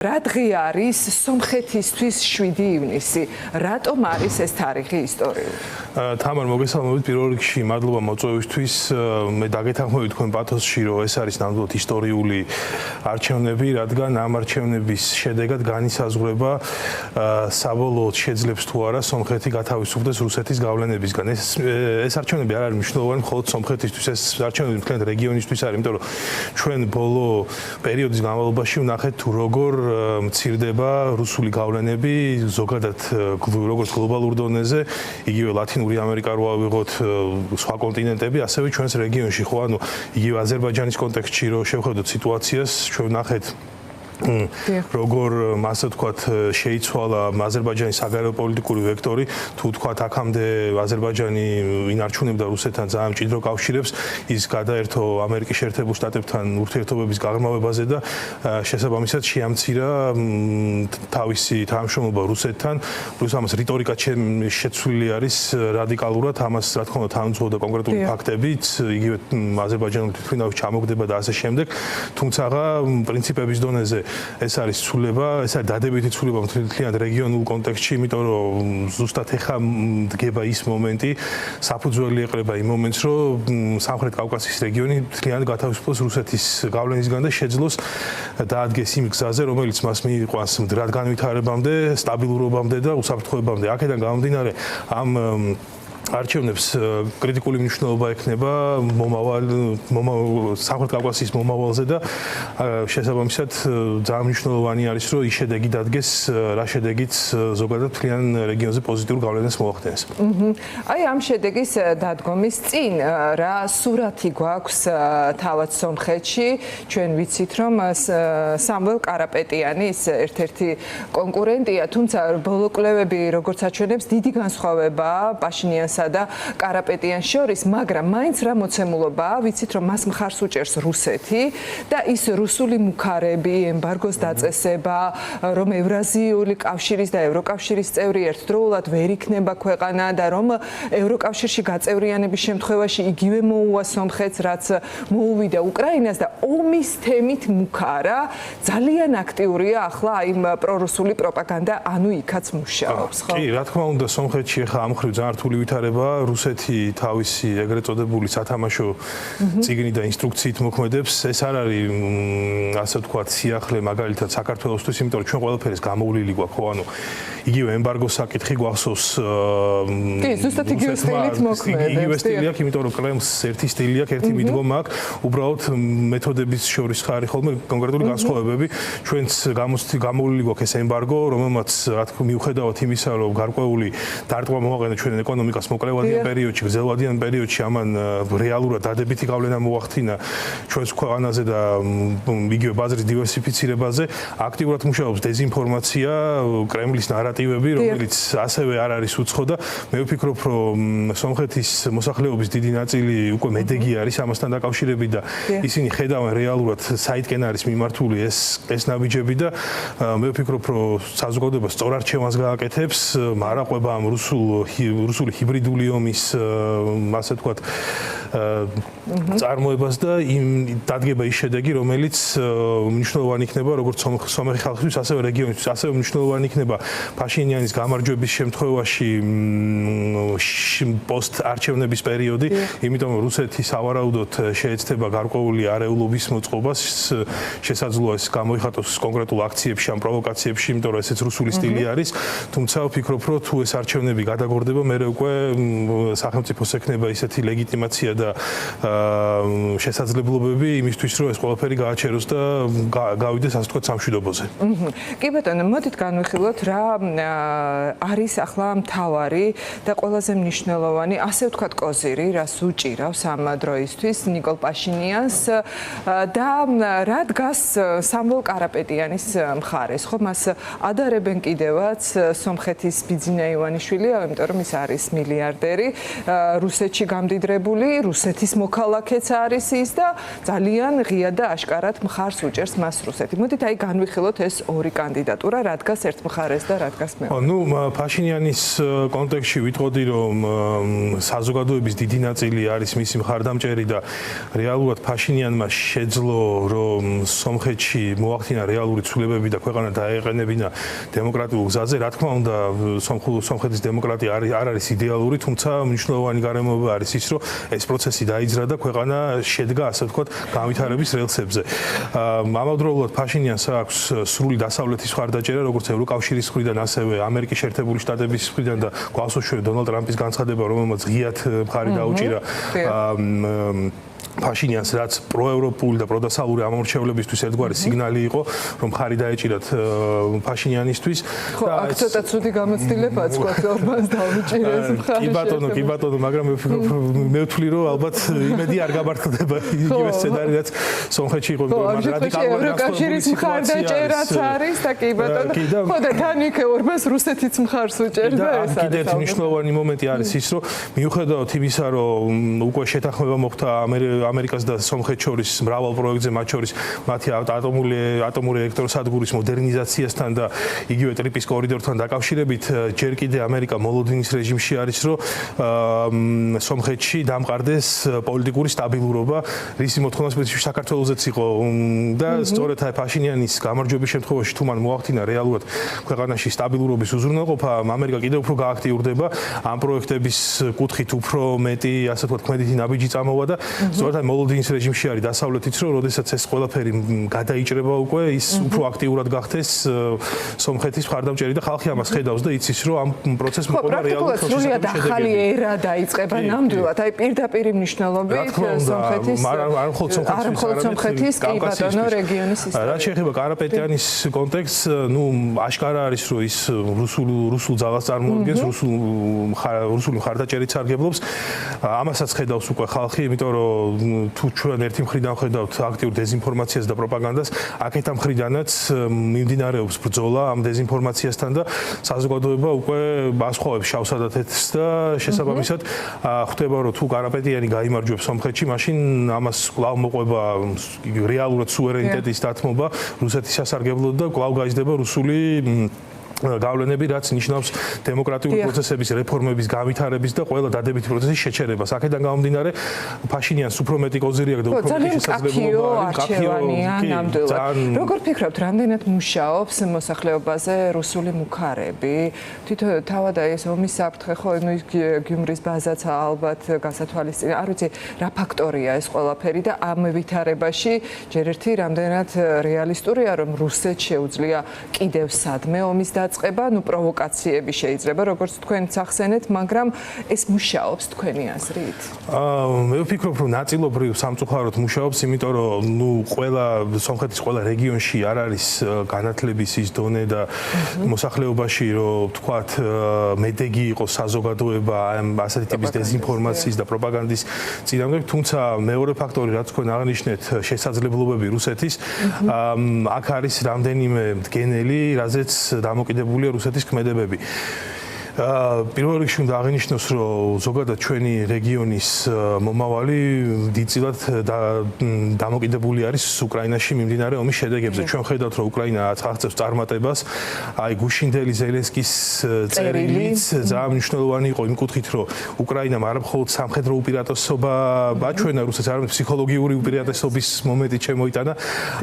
რა დღე არის სომხეთისთვის 7 ივნისი? რატომ არის ეს თარიღი ისტორიული? თამარ, მოგესალმებით პირველ რიგში, მადლობა მოწვევისთვის. მე დაგეთანხმები თქვენ პათოსში, რომ ეს არის ნამდვილად ისტორიული არჩევნები, რადგან ამ არჩევნების შედეგად განისაზღვრება საბოლოოდ შეძლებს თუ არა სომხეთი გათავისუფლდეს რუსეთის გავლენებისგან. ეს არჩევნები არ არის მნიშვნელოვანი მხოლოდ სომხეთისთვის, ეს არჩევნები მთლიანად რეგიონისთვის არის, იმიტომ რომ ჩვენ ბოლო პერიოდის განმავლობაში ვნახეთ თუ როგორ მცირდება რუსული გავლენები ზოგადად როგორც გლობალურ დონეზე, იგივე ლათინური ამერიკა რო ავიღოთ, სხვა კონტინენტები, ასევე ჩვენს რეგიონში, ხო, ანუ იგივე აზერბაიჯანის კონტექსტში რო შევხედოთ სიტუაციას, ჩვენ ვნახეთ როგორ ასე ვთქვათ შეიცვალა აზერბაიჯანის საგარეო პოლიტიკური ვექტორი, თუ ვთქვათ აქამდე აზერბაიჯანი ინარჩუნებდა რუსეთთან ძალიან მჭიდრო კავშირებს, ის გადაერთო ამერიკის შეერთებულ შტატებთან ურთიერთობების გაღრმავებაზე და შესაბამისად შეამცირა თავისი თანამშრომლობა რუსეთთან. პლუს ამას რიტორიკა შეცვლილი არის რადიკალურად, ამას რა თქმა უნდა თანამძღოლდა კონკრეტული ფაქტებით, იგივე აზერბაიჯანული თვითმფრინავის ჩამოგდება და ასე შემდეგ. თუმცა პრინციპების დონეზე ეს არის ცვლილება, ეს არის დადებითი ცვლილება მთლიანად რეგიონულ კონტექსტში, იმიტომ რომ ზუსტად ეხა დგება ის მომენტი, საფუძველი ეყრება იმ მომენტს, რომ სამხრეთ კავკასიის რეგიონი მთლიანად გათავისუფლოს რუსეთის გავლენისგან და შეძლოს დაადგეს იმ გზაზე, რომელიც მას მიიყვანს მდგრად განვითარებამდე, სტაბილურობამდე და უსაფრთხოებამდე. აქედან გამომდინარე, ამ არჩევნებს კრიტიკული მნიშვნელობა ექნება სამხრეთ კავკასიის მომავალზე და შესაბამისად ძალიან მნიშვნელოვანი არის, რომ ის შედეგი დადგეს, რა შედეგიც ზოგადად მთლიან რეგიონზე პოზიტიურ გავლენას მოახდენს. აი ამ შედეგის დადგომის წინ რა სურათი გვაქვს თავად სომხეთში? ჩვენ ვიცით, რომ სამվել კარაპეტიანის ერთ-ერთი კონკურენტია, თუმცა ბოლო კვლევები როგორც აჩვენებს, დიდი განსხვავებაა პაშინიანსა და კარაპეტიანს შორის, მაგრამ მაინც რა მოცემულობაა, ვიცით რომ მას მხარს უჭერს რუსეთი და ის რუსული მუქარები, ემბარგოს დაწესება, რომ ევრაზიული კავშირის და ევროკავშირის წევრი ერთდროულად ვერ იქნება ქვეყანა და რომ ევროკავშირში გაწევრიანების შემთხვევაში იგივე მოუვა სომხეთს, რაც მოუვიდა უკრაინას და ომის თემით მუქარა ძალიან აქტიურია ახლა იმ პრორუსული პროპაგანდა, ანუ იქაც მუშაობს, ხო? კი, რა თქმა უნდა, სომხეთში ახლა ამ მხრივ ძალიან რთული ვითარება. რუსეთი თავისი ეგრეთ წოდებული სათამაშო წიგნი და ინსტრუქციით მოქმედებს. ეს არ არის ასე ვთქვათ სიახლე მაგალითად საქართველოსთვის, იმიტომ რომ ჩვენ ყველაფერის გამოვლილი გვაქვს, ხო, ანუ იგივე ემბარგოს საკითხი გვახსოვს. კი, ზუსტად იგივე სტილით მოქმედებს. იგივე სტილი აქვს, იმიტომ რომ კრემლს ერთი სტილი აქვს, ერთი მიდგომა აქვს. უბრალოდ მეთოდების შორის ხარი ხოლმე კონკრეტული განსხვავებები. ჩვენც გამოვლილი გვაქვს ეს ემბარგო, რომელმაც რა თქმა მიუხედავად იმისა, რომ გარკვეული დარტყმა მოაყენა ჩვენ ეკონომიკას მოკლევადიან პერიოდში, გრძელვადიან პერიოდში ამან რეალურად დადებითი გავლენა მოახდინა ჩვენს ქვეყანაზე და იგივე ბაზრის დივერსიფიცირებაზე. აქტიურად მუშაობს დეზინფორმაცია, კრემლის ნარატივები, რომელიც ასევე არ არის უცხო და მე ვფიქრობ, რომ სომხეთის მოსახლეობის დიდი ნაწილი უკვე მედეგი არის ამასთან დაკავშირებით და ისინი ხედავენ რეალურად საითკენ არის მიმართული ეს ნაბიჯები და მე ვფიქრობ, რომ საზოგადოება სწორ არჩევანს გააკეთებს, მარაყვება ამ რუსული ჰიბრიდული ომის ასე ვთქვათ წარმოებას და დადგება ის შედეგი, რომელიც მნიშვნელოვანი იქნება როგორც სომეხი ხალხისთვის, ასევე რეგიონისთვის, ასევე მნიშვნელოვანი იქნება ფაშინიანის გამარჯვების შემთხვევაში პოსტ არჩევნების პერიოდი, იმიტომ რომ რუსეთი სავარაუდოდ შეეცდება გარკვეული არეულობის მოწყობას, შესაძლოა ეს გამოიხატოს კონკრეტულ აქციებში, ამ პროვოკაციებში, იმიტომ რომ ესეც რუსული სტილი არის, თუმცა ვფიქრობ, რომ თუ ეს არჩევნები გადაგორდება, მე უკვე სახელმწიფოს ექნება ისეთი ლეგიტიმაცია და შესაძლებლობები იმისთვის, რომ ეს ყველაფერი გააჩეროს და გავიდეს ასე ვთქვათ სამშვიდობოზე. კი ბატონო, მოდით განვიხილოთ რა არის ახლა მთავარი და ყველაზე მნიშვნელოვანი, ასე ვთქვათ, კოზირი, რას უჭირავს ამ დროისთვის ნიკოლ პაშინიანს და რა დგას სამվել კარაპეტიანის მხარეს, ხო? მას ადარებენ კიდევაც სომხეთის ბიძინა ივანიშვილი, იმიტომ რომ ის არის მილიარდერი, რუსეთში გამდიდრებული, რუსეთის მოქალაქეც არის ის და ძალიან ღია და აშკარად მხარს უჭერს მას რუსეთი. მოდით აი განვიხილოთ ეს ორი კანდიდატურა, რა დგას ერთ მხარეს და რა დგას მეორე. ნუ ფაშინიანის კონტექსტში ვიტყოდი, რომ საზოგადოების დიდი ნაწილი არის მისი მხარდამჭერი და რეალურად ფაშინიანმა შეძლო, რომ სომხეთში მოახდინა რეალური ცვლილებები და ქვეყანა დაეყენებინა დემოკრატიულ გზაზე. რა თქმა უნდა, სომხეთის დემოკრატია არ არის იდეალური, თუმცა მნიშვნელოვანი გარემოება არის ის, რომ ეს პროცესი დაიძრა და ქვეყანა შედგა, ასე ვთქვათ, განვითარების რელსებზე. ამავდროულად ფაშინიანს აქვს სრული დასავლეთის მხარდაჭერა, როგორც ევროკავშირის მხრიდან, ასევე ამერიკის შეერთებული შტატების მხრიდან და გვაქვს უშუალოდ დონალდ ტრამპის განცხადება, რომელმაც ღიად მხარი დაუჭირა ფაშინიანს, რაც პროევროპული და პროდასავლური ამორჩევლებისთვის ერთგვარი სიგნალი იყო, რომ მხარი დაეჭირათ ფაშინიანისთვის. ხო, აქ ცოტა ცუდი გამოცდილებაა, თქვა ორბანს დაუჭირეს მხარი. კი ბატონო, მაგრამ მე ვთვლი, რომ ალბათ იმედი არ გაბართლდება იგივე სცენარი, რაც სომხეთში იყო, მაგრამ რადიკალურად ევროკავშირის მხარდაჭერაც არის და კი ბატონო. ხო და თან იქ ორბანს რუსეთიც მხარს უჭერდა ეს არის. კიდე ერთი მნიშვნელოვანი მომენტი არის ის, რომ მიუხედავად იმისა, რომ უკვე შეთანხმება მოხდა ამერიკას და სომხეთს შორის მრავალ პროექტზე, მათ შორის მათი ატომური ელექტროსადგურის მოდერნიზაციასთან და იგივე ტრიპის კორიდორთან დაკავშირებით, ჯერ კიდე ამერიკა მოლოდინის რეჟიმში არის, რომ სომხეთში დამყარდეს პოლიტიკური სტაბილურობა, რისი მოთხოვნა სპეციფიკურად საქართველოსაც იყო და სწორედ აი ფაშინიანის გამარჯვების შემთხვევაში თუ მან მოახდინა რეალურად ქვეყანაში სტაბილურობის უზრუნველყოფა, ამერიკა კიდევ უფრო გააქტიურდება ამ პროექტების კუთხით უფრო მეტი, ასე ვთქვათ, ქმედითი ნაბიჯი წამოვა და სწორედ აი მოლოდინის რეჟიმში არის დასავლეთიც, რომ როდესაც ეს ყველაფერი გადაიჭრება უკვე, ის უფრო აქტიურად გახდეს სომხეთის მხარდამჭერი და ხალხი ამას ხედავს და იცის, რომ ამ პროცესს მოყვება რეალურად სრულიად ახალი ერა დაიწყება ნამდვილად, აი პირდაპირ მნიშვნელობით სომხეთის არ მხოლოდ სომხეთის, კი ბატონო, რეგიონის ისტორია. რაც შეეხება კარაპეტიანის კონტექსტს, ნუ აშკარა არის, რომ ის რუსულ ძალას წარმოადგენს, რუსული მხარდაჭერით სარგებლობს. ამასაც ხედავს უკვე ხალხი, იმიტომ რომ თუ ჩვენ ერთი მხრიდან ხედავთ აქტიურ დეზინფორმაციას და პროპაგანდას, აქეთა მხრიდანაც მიმდინარეობს ბრძოლა ამ დეზინფორმაციასთან და საზოგადოება უკვე ასხოვებს შავსა და თეთრს და შესაბამისად ხვდება, რომ თუ კარაპეტიანი გაიმარჯვებს სომხეთში, მაშინ ამას კვლავ მოყვება რეალურად სუვერენიტეტის დათმობა რუსეთის სასარგებლოდ და კვლავ გაიზრდება რუსული გავლენები, რაც ნიშნავს დემოკრატიული პროცესების რეფორმების განვითარების და ყველა დადებითი პროცესის შეჩერებას. აქედან გამომდინარე, ფაშინიანს უფრო მეტი კოზირი აქვს და უფრო მეტი შესაძლებლობა არის. როგორ ფიქრობთ, რამდენად მუშაობს მოსახლეობაზე რუსული მუქარები? თვითონ თავად ეს ომის საფრთხე ხო, ნუ გიუმრის ბაზაც ალბათ გასათვალისწინებელია. არ ვიცი, რა ფაქტორია ეს ყველაფერი და ამ ვითარებაში ჯერ ერთი რამდენად რეალისტურია, რომ რუსეთს შეუძლია კიდევ სადმე ომის დაწყება, ნუ პროვოკაციები შეიძლება, როგორც თქვენც ახსენეთ, მაგრამ ეს მუშაობს თქვენი აზრით? მე ვფიქრობ, რომ ნაწილობრივ სამწუხაროდ მუშაობს, იმიტომ რომ ნუ ყველა სომხეთის ყველა რეგიონში არ არის განათლების ის დონე და მოსახლეობაში, რომ თქვათ, მედეგი იყოს საზოგადოება ამ ასეთი ტიპის დეზინფორმაციის და პროპაგანდის წინააღმდეგ, თუმცა მეორე ფაქტორი, რაც თქვენ აღნიშნეთ, შესაძლებლობები რუსეთის, აქ არის რამდენიმე მდგენელი, რაზეც დამოკიდებულია რუსეთის ქმედებები. პირველ რიგში უნდა აღინიშნოს, რომ ზოგადად ჩვენი რეგიონის მომავალი დიდწილად დამოკიდებული არის უკრაინაში მიმდინარე ომის შედეგებზე. ჩვენ ხედავთ, რომ უკრაინა აღწევს წარმატებას, აი გუშინდელი ზელენსკის წერილიც ძალიან მნიშვნელოვანი იყო იმ კუთხით, რომ უკრაინამ არა მხოლოდ სამხედრო უპირატესობა აჩვენა რუსეთს, არამედ ფსიქოლოგიური უპირატესობის მომენტი შემოიტანა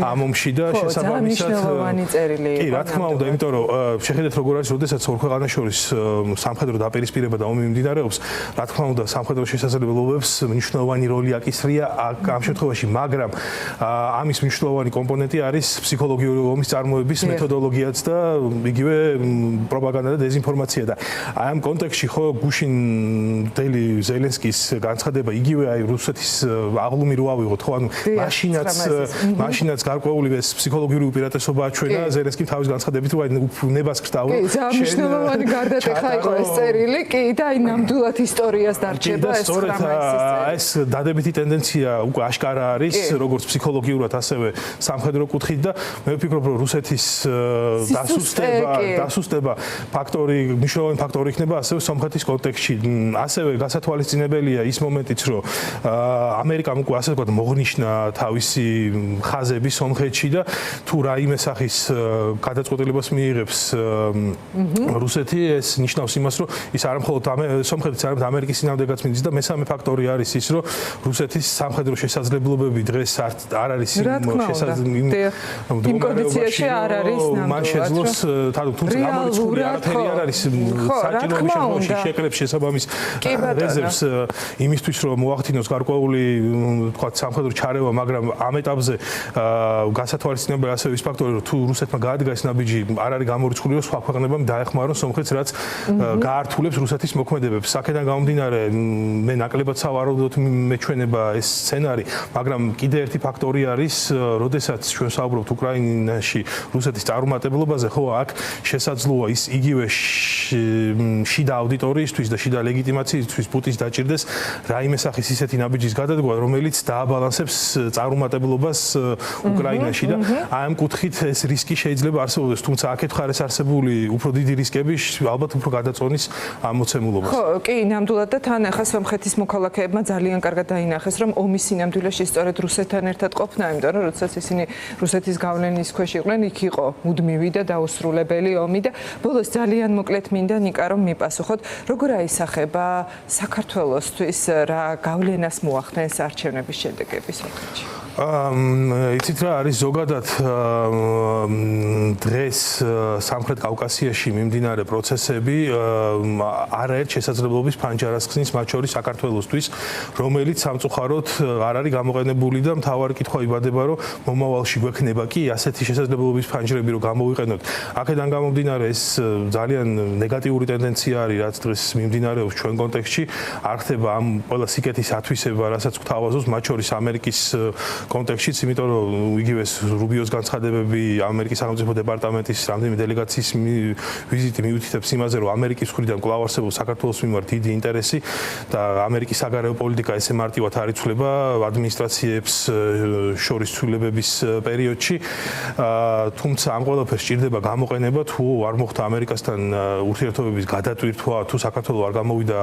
ამ ომში და შესაბამისად მნიშვნელოვანი წერილი იყო. კი, რა თქმა უნდა, იმიტომ რომ შეხედეთ როგორ არის, როდესაც ორ ქვეყანას შორის სამხედრო დაპირისპირება და ომი მიმდინარეობს, რა თქმა უნდა, სამხედრო შესაძლებლობებს მნიშვნელოვანი როლი აკისრია ამ შემთხვევაში, მაგრამ ამის მნიშვნელოვანი კომპონენტი არის ფსიქოლოგიური ომის წარმოების მეთოდოლოგიაც და იგივე პროპაგანდა და დეზინფორმაცია და აი ამ კონტექსტში ხო გუშინდელი ზელენსკის განცხადება იგივე აი რუსეთის აღლუმი რო ავიღოთ, ხო ანუ მაშინაც გარკვეული ეს ფსიქოლოგიური უპირატესობა აჩვენა ზელენსკიმ თავის განცხადებით, რომ აი ნებას გსტავრო მნიშვნელოვანი გარდატეხა ახლა იყო ეს წერილი, კი და აი ნამდვილად ისტორიას დარჩება ეს 19 ეს დადებითი ტენდენცია უკვე აშკარა არის, როგორც ფსიქოლოგიურად, ასევე სამხედრო კუთხით და მე ვფიქრობ, რომ რუსეთის დასუსტება ფაქტორი, მნიშვნელოვანი ფაქტორი იქნება ასევე სომხეთის კონტექსტში. ასევე გასათვალისწინებელია ის მომენტიც, რომ ამერიკამ უკვე ასე ვთქვათ მოღნიშნა თავისი ხაზები სომხეთში და თუ რაიმე სახის გადაწყვეტილებას მიიღებს რუსეთი, ეს ნიშნავს იმას, რომ ის არ მხოლოდ სომხეთის, არამედ ამერიკის წინააღმდეგაც მიდის და მესამე ფაქტორი არის ის, რომ რუსეთის სამხედრო შესაძლებლობები დღეს არ არის იმ კონდიციაში არ არის ნამდვილად. მან შეძლოს თუმცა გამორიცხული არაფერი არ არის საჭიროების შემთხვევაში შეკრებს შესაბამის რეზერვს იმისთვის, რომ მოახდინოს გარკვეული თქვა სამხედრო ჩარევა, მაგრამ ამ ეტაპზე გასათვალისწინებელი ასევე ის ფაქტორი, რომ თუ რუსეთმა გაადგა ეს ნაბიჯი, არ არის გამორიცხული, რომ სხვა ქვეყნებამ დაეხმაროს სომხეთს, რაც გაართულებს რუსეთის მოქმედებებს. აქედან გამომდინარე, მე ნაკლებად სავარაუდოდ მეჩვენება ეს სცენარი, მაგრამ კიდე ერთი ფაქტორი არის, როდესაც ჩვენ საუბრობთ უკრაინაში რუსეთის წარუმატებლობაზე, ხო, აქ შესაძლოა ის იგივე შიდა აუდიტორიისთვის და შიდა ლეგიტიმაციისთვის პუტინს დაჭირდეს რაიმე სახის ისეთი ნაბიჯის გადადგმა, რომელიც დააბალანსებს წარუმატებლობას უკრაინაში და აი ამ კუთხით ეს რისკი შეიძლება არსებობდეს, თუმცა აქეთ ხარეს არსებული უფრო დიდი რისკები ალბათ უფრო გადაწონის ამ მოცემულობას. ხო, კი, ნამდვილად და თან ახლა სომხეთის მოქალაქეებმა ძალიან კარგად დაინახეს, რომ ომის სინამდვილეში სწორედ რუსეთთან ერთად ყოფნა, იმიტომ რომ როდესაც ისინი რუსეთის გავლენის ქვეშ იყვნენ, იქ იყო მუდმივი და დაუსრულებელი ომი და ბოლოს ძალიან მოკლედ მინდა ნიკა რომ მიპასუხოთ, როგორ აისახება საქართველოსთვის რა გავლენას მოახდენს არჩევნების შედეგები სომხეთში? იცით რა არის ზოგადად დღეს სამხრეთ კავკასიაში მიმდინარე პროცესები არაერთ შესაძლებლობის ფანჯარას ხსნის მათ შორის საქართველოსთვის, რომელიც სამწუხაროდ არ არის გამოყენებული და მთავარი კითხვა იბადება, რომ მომავალში გვექნება კი ასეთი შესაძლებლობის ფანჯრები, რომ გამოვიყენოთ. აქედან გამომდინარე ეს ძალიან ნეგატიური ტენდენცია არის, რაც დღეს მიმდინარეობს ჩვენ კონტექსტში. არ ხდება ამ ყველა სიკეთის ათვისება, რასაც გვთავაზობს, მათ შორის ამერიკის კონტექსტშიც, იმიტომ რომ იგივე რუბიოს განცხადებები, ამერიკის სახელმწიფო დეპარტამენტის რამდენიმე დელეგაციის ვიზიტი მიუთითებს იმაზე, რომ ამერიკის მხრიდან კვლავ არსებობს საქართველოს მიმართ დიდი ინტერესი და ამერიკის საგარეო პოლიტიკა ესე მარტივად არ იცვლება ადმინისტრაციებს შორის ცვლილებების პერიოდში. თუმცა ამ ყველაფერს სჭირდება გამოყენება, თუ არ მოხდა ამერიკასთან ურთიერთობების გადატვირთვა, თუ საქართველო არ გამოვიდა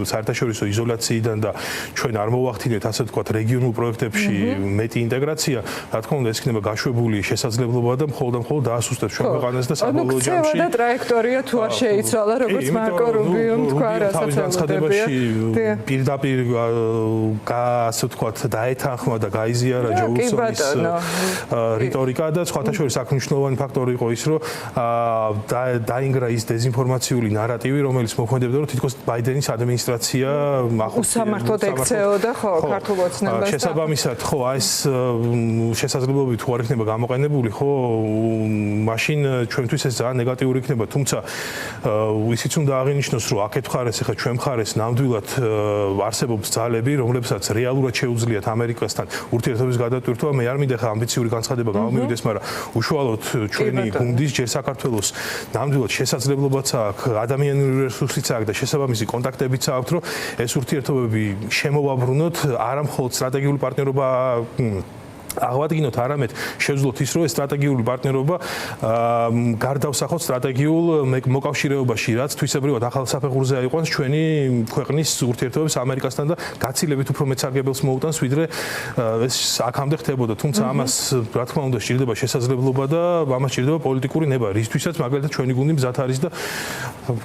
საერთაშორისო იზოლაციიდან და ჩვენ არ მოვახდინეთ ასე ვთქვათ რეგიონულ პროექტებში მეტი ინტეგრაცია, რა თქმა უნდა, ეს იქნება გაშვებული შესაძლებლობა და მხოლოდ დაასუსტებს ჩვენ ქვეყანას და საბოლოო ჯამში. და ტრაექტორია თუ არ შეიცვალა, როგორც მარკო რუბიომ თქვა, განცხადებაში პირდაპირ ასე ვთქვათ დაეთანხმა და გაიზიარა ჯო უილსონის რიტორიკა და სხვათა შორის აქ მნიშვნელოვანი ფაქტორი იყო ის, რომ დაინგრა ის დეზინფორმაციული ნარატივი, რომელიც მოქმედებდა, რომ თითქოს ბაიდენის ადმინისტრაცია უსამართლოდ ექცეოდა ხო ქართულ ოცნებას. შესაბამისად, ხო, ეს შესაძლებლობები თუ არ იქნება გამოყენებული, ხო, მაშინ ჩვენთვის ეს ძალიან ნეგატიური იქნება, თუმცა ისიც უნდა აღინიშნოს, რომ აქეთ მხარეს, ახლა ჩვენ მხარეს ნამდვილად არსებობს ძალები, რომლებსაც რეალურად შეუძლიათ ამერიკასთან ურთიერთობის გადატვირთვა. მე არ მინდა ხა ამბიციური განცხადება გამომივიდეს, მაგრამ უშუალოდ ჩვენი გუნდის ჯერ საქართველოს ნამდვილად შესაძლებლობაც აქვს, ადამიანური რესურსიც აქვს და შესაბამისი კონტაქტებიც აქვს, რომ ეს ურთიერთობები შემოვაბრუნოთ, არა მხოლოდ სტრატეგიული პარტნიორობა აღვადგინოთ, არამედ შევძლოთ ის, რომ ეს სტრატეგიული პარტნიორობა გარდავსახოთ სტრატეგიულ მოკავშირეობაში, რაც თვისებრივად ახალ საფეხურზე აიყვანს ჩვენი ქვეყნის ურთიერთობებს ამერიკასთან და გაცილებით უფრო მეცარგებელს მოუტანს, ვიდრე ეს აქამდე ხდებოდა. თუმცა ამას, რა თქმა უნდა, სჭირდება შესაძლებლობა და ამას სჭირდება პოლიტიკური ნება, რისთვისაც მაგალითად ჩვენი გუნდი მზად არის და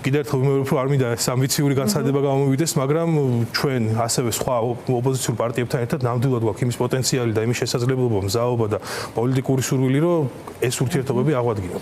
კიდევ ერთხელ ვიმეორებ, რომ არ მინდა ეს ამბიციური განცხადება გამომივიდეს, მაგრამ ჩვენ ასევე სხვა ოპოზიციურ პარტიებთან ერთად ნამდვილად გვაქვს იმის პოტენციალი და იმის შესაძლებლობა, მზაობა და პოლიტიკური სურვილი, რომ ეს ურთიერთობები აღვადგინოთ.